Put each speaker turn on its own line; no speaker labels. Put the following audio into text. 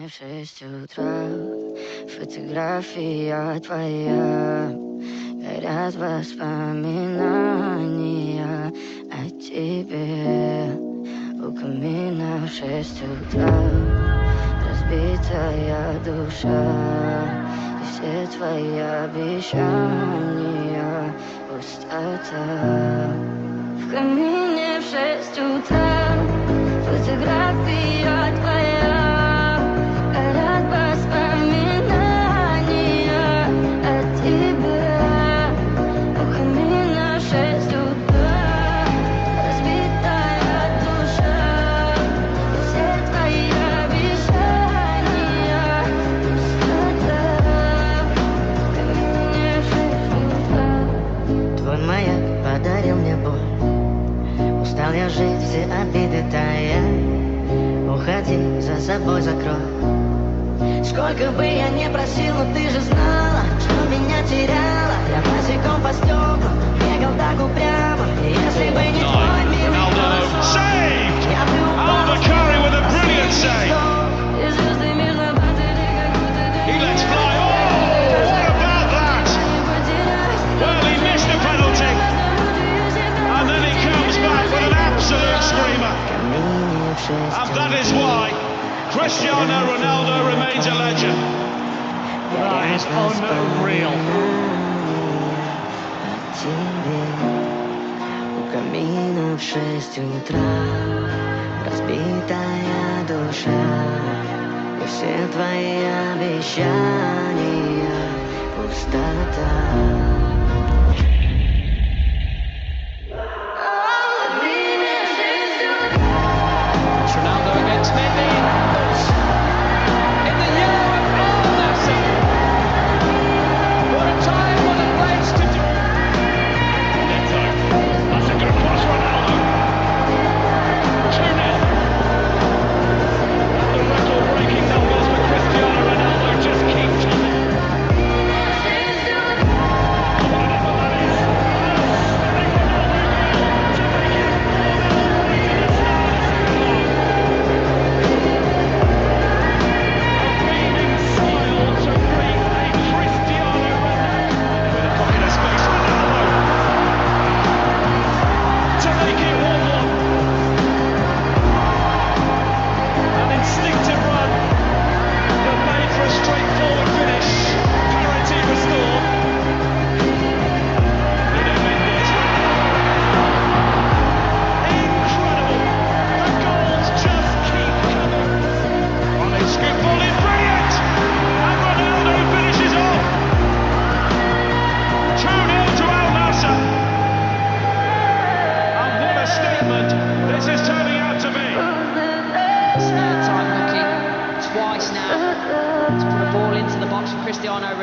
в 6 утра. Фотография твоя, горят воспоминания о тебе. У камина в 6 утра, разбитая душа, и все твои обещания пустота. В камине в 6 утра, фотография твоя, горят воспоминания о тебе. У камина в 6 утра, разбитая душа, все твои обещания пустота. В камине в 6 утра. Твой маяк подарил мне боль. Устал я жить, все обиды тая. Уходи, за собой закрой. Сколько бы я не просил, но ты же знала, что меня теряла. Я босиком по стеклам бегал так упрямо. И если бы не твой милый голос, я бы упал.
With a brilliant save. He lets fly. Oh, what about that? Well, he missed the penalty. And then he comes back with an absolute screamer. And that is why Cristiano Ronaldo remains a legend. That is unreal.
У камина в 6 утра, разбитая душа, и все твои обещания пустота.
Ronaldo against Mendy. In the year of Al-Nassr. What a time, what a place to do.
That's a good pass, Ronaldo. 2-0. And the record-breaking numbers for Cristiano Ronaldo just keep coming. This is turning out to be.
Time lucky twice now to put a ball into the box for Cristiano Ronaldo.